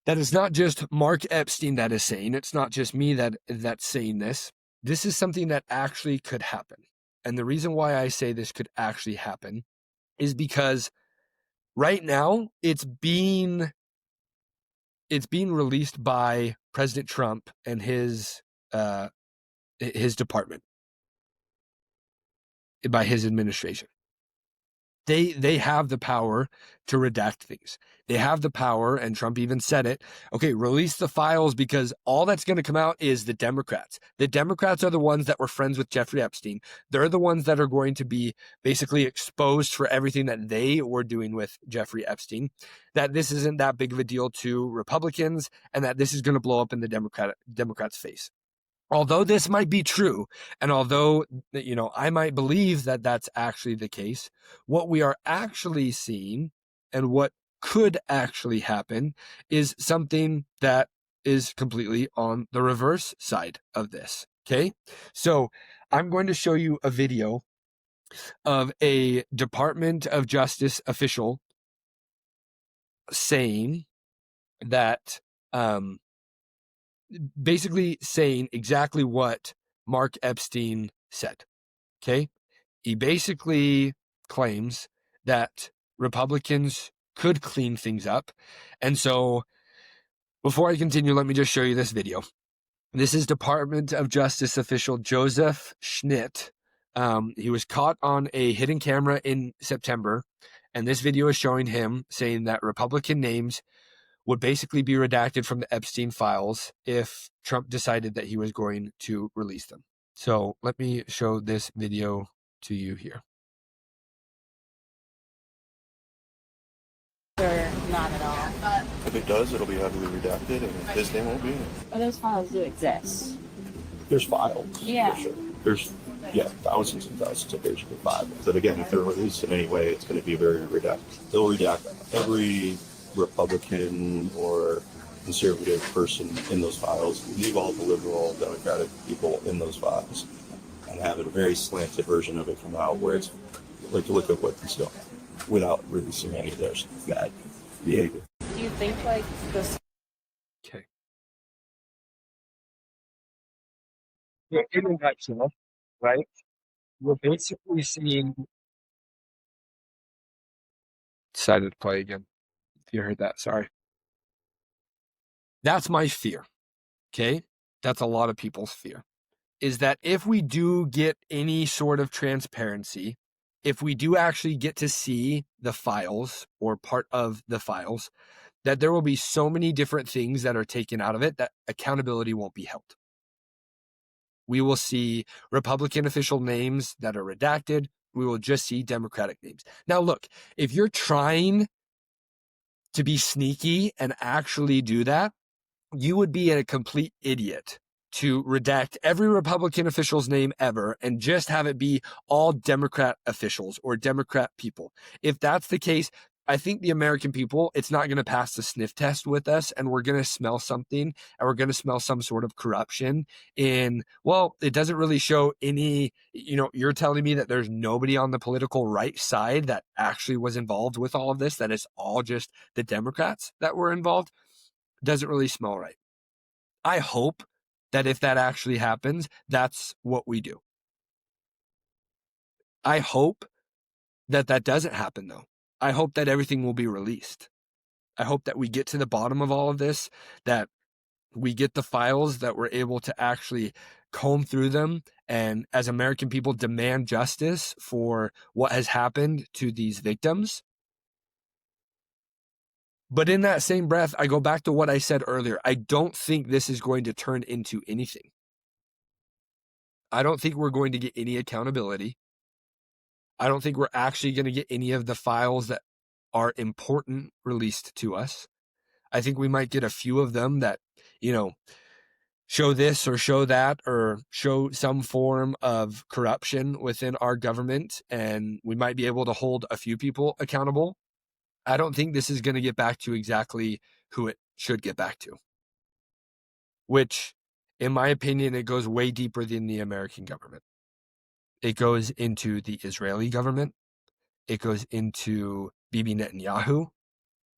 is not just Mark Epstein that is saying. It's not just me that's saying this. This is something that actually could happen. And the reason why I say this could actually happen is because right now it's being released by President Trump and his department, by his administration. They have the power to redact things. They have the power, and Trump even said it, okay, release the files because all that's going to come out is the Democrats. The Democrats are the ones that were friends with Jeffrey Epstein. They're the ones that are going to be basically exposed for everything that they were doing with Jeffrey Epstein, that this isn't that big of a deal to Republicans, and that this is going to blow up in the Democrats' face. Although this might be true, and although, I might believe that that's actually the case, what we are actually seeing and what could actually happen is something that is completely on the reverse side of this. Okay. So I'm going to show you a video of a Department of Justice official saying that, basically saying exactly what Mark Epstein said. Okay. He basically claims that Republicans could clean things up. And so before I continue, let me just show you this video. This is Department of Justice official Joseph Schnitt. He was caught on a hidden camera in September. And this video is showing him saying that Republican names would basically be redacted from the Epstein Files if Trump decided that he was going to release them. So let me show this video to you here. Not at all. If it does, it'll be heavily redacted, and his name won't be in it. But those files do exist. There's files. Yeah. For sure. There's, thousands and thousands of pages of files. But again, if they're released in any way, it's going to be very redacted. They'll redact every Republican or conservative person in those files, leave all the liberal Democratic people in those files. and having a very slanted version of it come out where it's like, look at what he's doing without really seeing any of their bad behavior. Do you think like this? Okay. Yeah, in a nutshell, right? We're basically seeing. Decided to play again. If you heard that, sorry. That's my fear. Okay? That's a lot of people's fear. Is that if we do get any sort of transparency, if we do actually get to see the files or part of the files, that there will be so many different things that are taken out of it that accountability won't be held. We will see Republican official names that are redacted. We will just see Democratic names. Now, look, if you're trying to be sneaky and actually do that, you would be a complete idiot to redact every Republican official's name ever and just have it be all Democrat officials or Democrat people. If that's the case, I think the American people, it's not going to pass the sniff test with us, and we're going to smell something, and we're going to smell some sort of corruption well, it doesn't really show any, you're telling me that there's nobody on the political right side that actually was involved with all of this, that it's all just the Democrats that were involved. Doesn't really smell right. I hope that if that actually happens, that's what we do. I hope that that doesn't happen, though. I hope that everything will be released. I hope that we get to the bottom of all of this, that we get the files, that we're able to actually comb through them, and as American people demand justice for what has happened to these victims. But in that same breath, I go back to what I said earlier. I don't think this is going to turn into anything. I don't think we're going to get any accountability. I don't think we're actually going to get any of the files that are important released to us. I think we might get a few of them that, show this or show that or show some form of corruption within our government, and we might be able to hold a few people accountable. I don't think this is going to get back to exactly who it should get back to, which, in my opinion, it goes way deeper than the American government. It goes into the Israeli government. It goes into Bibi Netanyahu.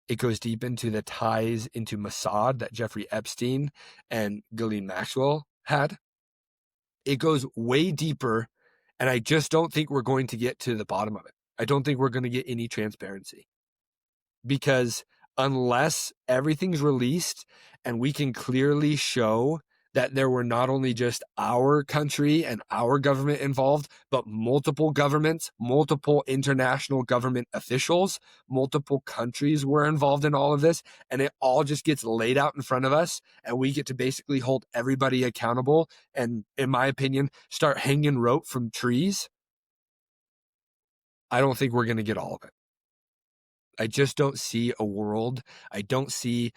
It goes deep into the ties into Mossad that Jeffrey Epstein and Ghislaine Maxwell had. It goes way deeper, and I just don't think we're going to get to the bottom of it. I don't think we're going to get any transparency. Because unless everything's released and we can clearly show that there were not only just our country and our government involved, but multiple governments, multiple international government officials, multiple countries were involved in all of this, and it all just gets laid out in front of us, and we get to basically hold everybody accountable and, in my opinion, start hanging rope from trees, I don't think we're going to get all of it. I just don't see a world. I don't see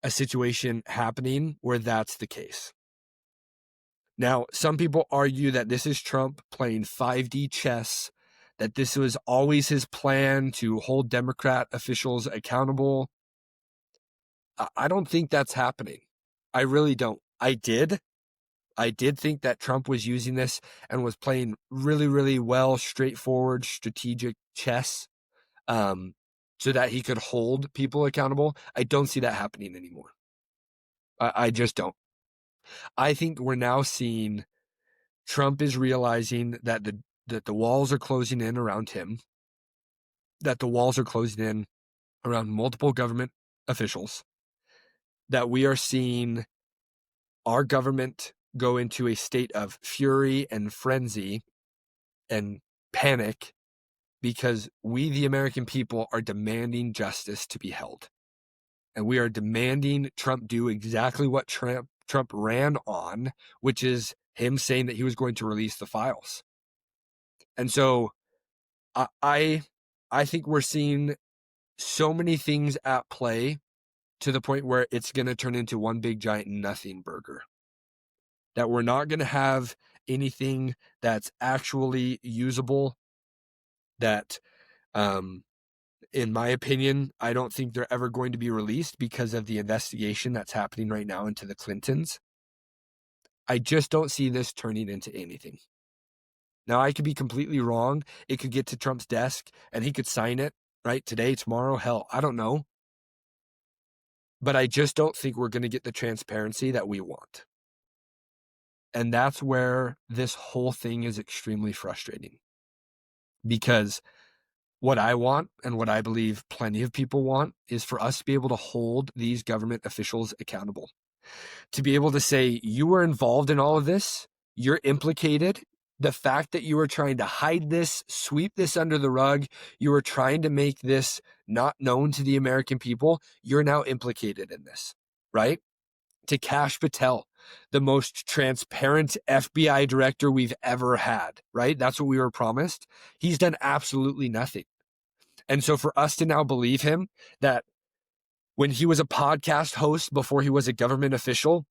a situation happening where that's the case. Now, some people argue that this is Trump playing 5D chess, that this was always his plan to hold Democrat officials accountable. I don't think that's happening. I really don't. I did think that Trump was using this and was playing really, really well, straightforward, strategic chess. So that he could hold people accountable. I don't see that happening anymore. I just don't. I think we're now seeing Trump is realizing that the walls are closing in around him, that the walls are closing in around multiple government officials, that we are seeing our government go into a state of fury and frenzy and panic because we, the American people, are demanding justice to be held. And we are demanding Trump do exactly what Trump ran on, which is him saying that he was going to release the files. And so I think we're seeing so many things at play to the point where it's going to turn into one big giant nothing burger. That we're not going to have anything that's actually usable, that in my opinion, I don't think they're ever going to be released because of the investigation that's happening right now into the Clintons. I just don't see this turning into anything. Now, I could be completely wrong. It could get to Trump's desk and he could sign it, right? Today, tomorrow, hell, I don't know. But I just don't think we're going to get the transparency that we want. And that's where this whole thing is extremely frustrating. Because what I want and what I believe plenty of people want is for us to be able to hold these government officials accountable. To be able to say, you were involved in all of this, you're implicated. The fact that you were trying to hide this, sweep this under the rug, you were trying to make this not known to the American people, you're now implicated in this, right? To Kash Patel, the most transparent FBI director we've ever had, right? That's what we were promised. He's done absolutely nothing. And so for us to now believe him that when he was a podcast host before he was a government official,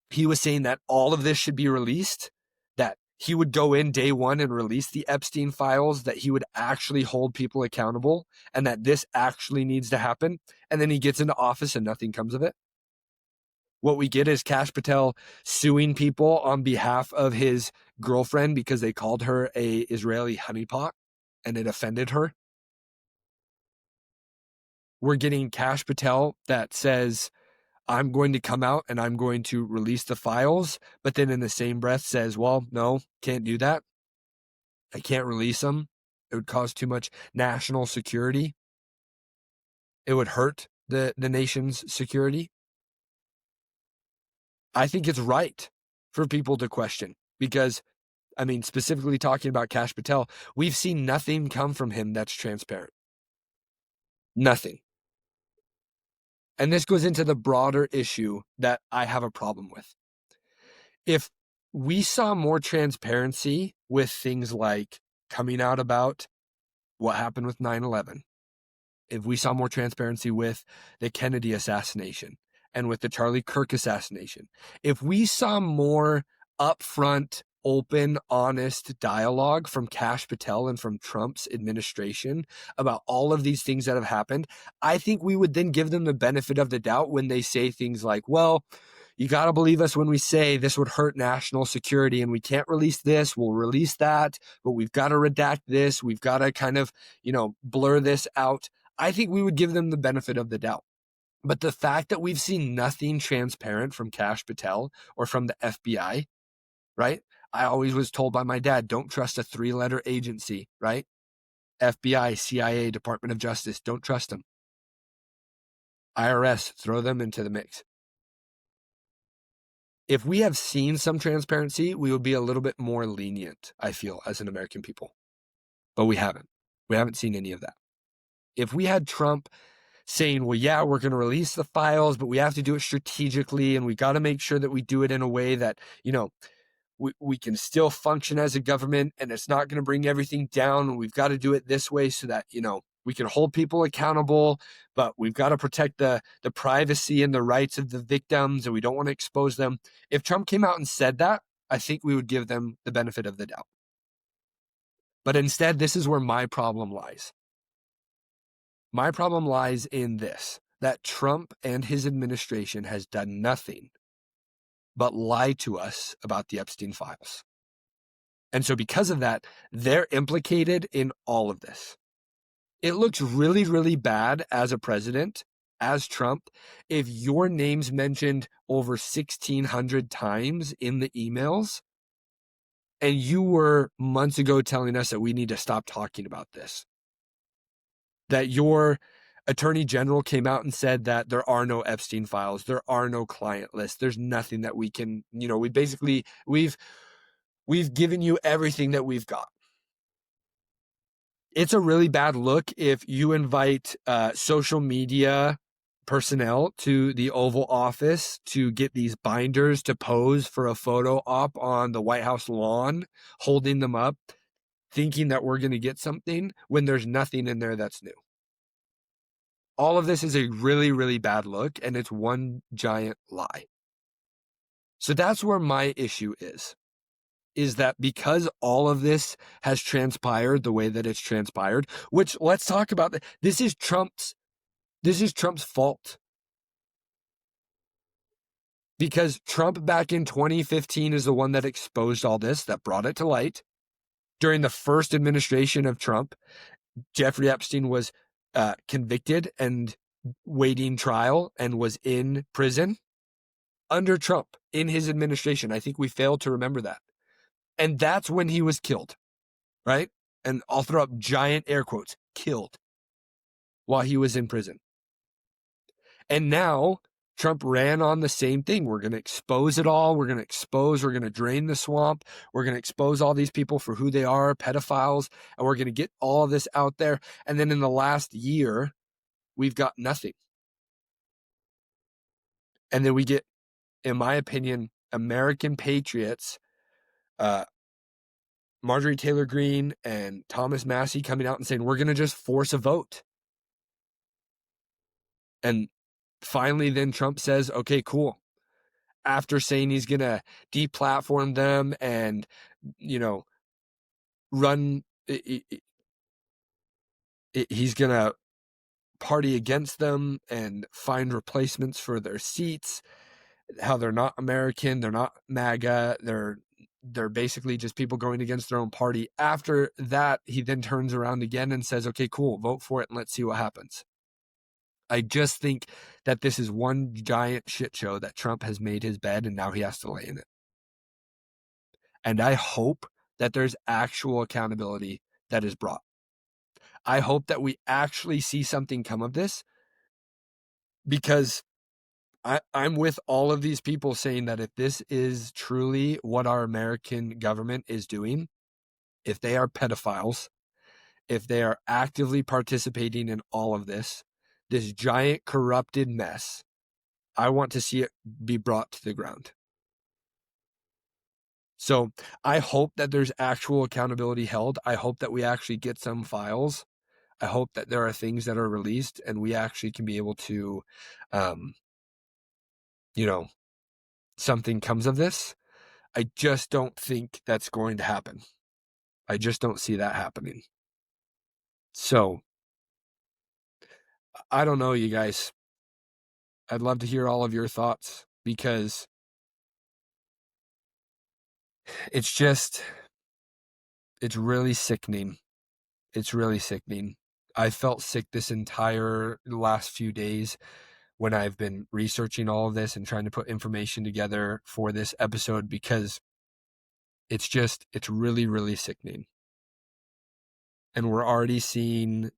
he was saying that all of this should be released, that he would go in day one and release the Epstein Files, that he would actually hold people accountable, and that this actually needs to happen. And then he gets into office and nothing comes of it. What we get is Kash Patel suing people on behalf of his girlfriend because they called her a Israeli honeypot and it offended her. We're getting Kash Patel that says, I'm going to come out and I'm going to release the files, but then in the same breath says, well, no, can't do that. I can't release them. It would cause too much national security. It would hurt the nation's security. I think it's right for people to question because, I mean, specifically talking about Kash Patel, we've seen nothing come from him that's transparent. Nothing. And this goes into the broader issue that I have a problem with. If we saw more transparency with things like coming out about what happened with 9/11, if we saw more transparency with the Kennedy assassination and with the Charlie Kirk assassination, if we saw more upfront, open, honest dialogue from Kash Patel and from Trump's administration about all of these things that have happened, I think we would then give them the benefit of the doubt when they say things like, well, you got to believe us when we say this would hurt national security and we can't release this, we'll release that, but we've got to redact this, we've got to kind of, blur this out. I think we would give them the benefit of the doubt. But the fact that we've seen nothing transparent from Kash Patel or from the FBI, right? I always was told by my dad, don't trust a 3-letter agency, right? FBI, CIA, Department of Justice, don't trust them. IRS, throw them into the mix. If we have seen some transparency, we would be a little bit more lenient, I feel, as an American people. But we haven't. We haven't seen any of that. If we had Trump saying, well, yeah, we're going to release the files, but we have to do it strategically, and we got to make sure that we do it in a way that, we can still function as a government and it's not going to bring everything down. And we've got to do it this way so that, we can hold people accountable, but we've got to protect the privacy and the rights of the victims and we don't want to expose them. If Trump came out and said that, I think we would give them the benefit of the doubt. But instead, this is where my problem lies. My problem lies in this, that Trump and his administration has done nothing but lie to us about the Epstein Files. And so because of that, they're implicated in all of this. It looks really, really bad as a president, as Trump, if your name's mentioned over 1,600 times in the emails, and you were months ago telling us that we need to stop talking about this. That your Attorney General came out and said that there are no Epstein files, there are no client lists, there's nothing that we can, we've given you everything that we've got. It's a really bad look if you invite social media personnel to the Oval Office to get these binders to pose for a photo op on the White House lawn, holding them up, thinking that we're going to get something when there's nothing in there that's new. All of this is a really, really bad look, and it's one giant lie. So that's where my issue is that because all of this has transpired the way that it's transpired, which let's talk about that. This is Trump's fault. Because Trump back in 2015 is the one that exposed all this, that brought it to light. During the first administration of Trump, Jeffrey Epstein was convicted and waiting trial and was in prison under Trump in his administration. I think we failed to remember that. And that's when he was killed, right? And I'll throw up giant air quotes, killed, while he was in prison. And now Trump ran on the same thing. We're going to expose it all. We're going to drain the swamp. We're going to expose all these people for who they are, pedophiles, and we're going to get all of this out there. And then in the last year, we've got nothing. And then we get, in my opinion, American patriots, Marjorie Taylor Greene and Thomas Massey coming out and saying, we're going to just force a vote. And finally, then Trump says, okay, cool. After saying he's going to deplatform them and, run, he's going to party against them and find replacements for their seats, how they're not American, they're not MAGA, they're basically just people going against their own party. After that, he then turns around again and says, okay, cool, vote for it and let's see what happens. I just think that this is one giant shit show that Trump has made his bed and now he has to lay in it. And I hope that there's actual accountability that is brought. I hope that we actually see something come of this, because I'm with all of these people saying that if this is truly what our American government is doing, if they are pedophiles, if they are actively participating in all of this giant corrupted mess, I want to see it be brought to the ground. So I hope that there's actual accountability held. I hope that we actually get some files. I hope that there are things that are released and we actually can be able to, something comes of this. I just don't think that's going to happen. I just don't see that happening. So, I don't know, you guys. I'd love to hear all of your thoughts, because it's really sickening. It's really sickening. I felt sick this entire last few days when I've been researching all of this and trying to put information together for this episode, because it's really, really sickening. And we're already seeing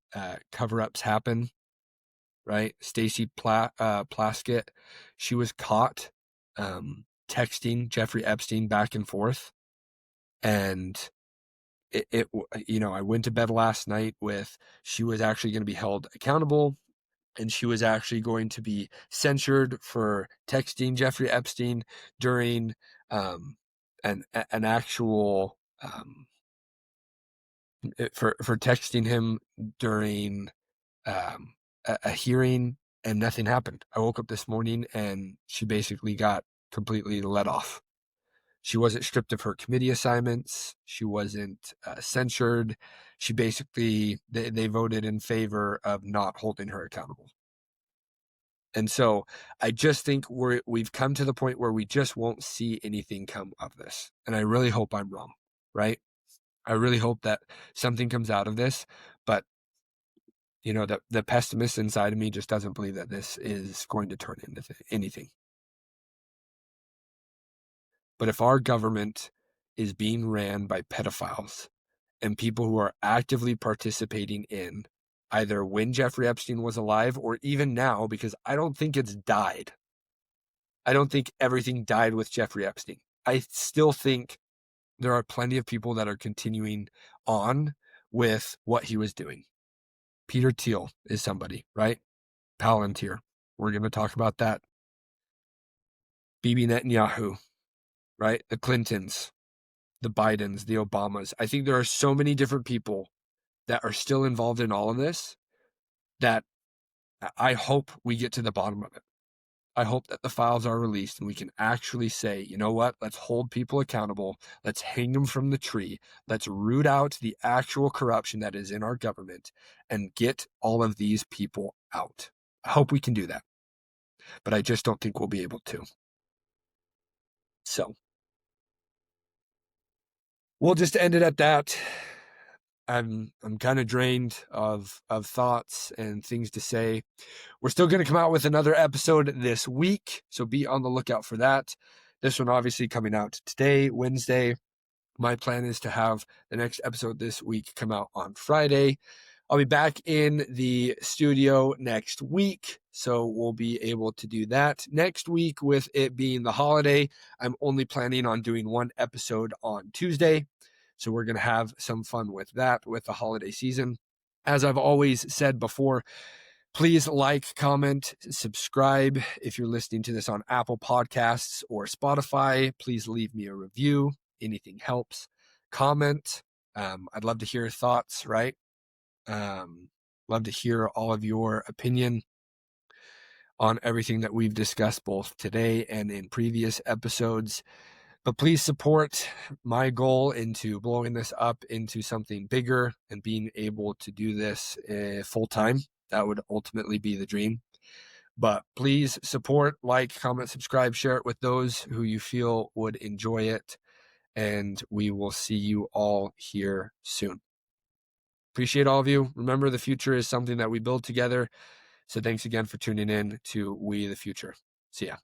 cover-ups happen, right? Stacey Plaskett, she was caught texting Jeffrey Epstein back and forth. And I went to bed last night with, she was actually going to be held accountable, and she was actually going to be censured for texting Jeffrey Epstein during an actual for texting him during a hearing, and nothing happened. I woke up this morning and she basically got completely let off. She wasn't stripped of her committee assignments. She wasn't censured. She basically, they voted in favor of not holding her accountable. And so I just think we've come to the point where we just won't see anything come of this. And I really hope I'm wrong, right? I really hope that something comes out of this. But, the pessimist inside of me just doesn't believe that this is going to turn into anything. But if our government is being ran by pedophiles and people who are actively participating in, either when Jeffrey Epstein was alive or even now, because I don't think it's died. I don't think everything died with Jeffrey Epstein. I still think there are plenty of people that are continuing on with what he was doing. Peter Thiel is somebody, right? Palantir. We're going to talk about that. Bibi Netanyahu, right? The Clintons, the Bidens, the Obamas. I think there are so many different people that are still involved in all of this that I hope we get to the bottom of it. I hope that the files are released and we can actually say, you know what, let's hold people accountable. Let's hang them from the tree. Let's root out the actual corruption that is in our government and get all of these people out. I hope we can do that. But I just don't think we'll be able to. So, we'll just end it at that. I'm kind of drained of thoughts and things to say. We're still going to come out with another episode this week, so be on the lookout for that. This one obviously coming out today, Wednesday. My plan is to have the next episode this week come out on Friday. I'll be back in the studio next week, so we'll be able to do that. Next week, with it being the holiday, I'm only planning on doing one episode on Tuesday. So we're going to have some fun with that, with the holiday season. As I've always said before, please like, comment, subscribe. If you're listening to this on Apple Podcasts or Spotify, please leave me a review. Anything helps. Comment. I'd love to hear your thoughts, right? Love to hear all of your opinion on everything that we've discussed both today and in previous episodes. But please support my goal into blowing this up into something bigger and being able to do this full time. That would ultimately be the dream. But please support, like, comment, subscribe, share it with those who you feel would enjoy it. And we will see you all here soon. Appreciate all of you. Remember, the future is something that we build together. So thanks again for tuning in to We the Future. See ya.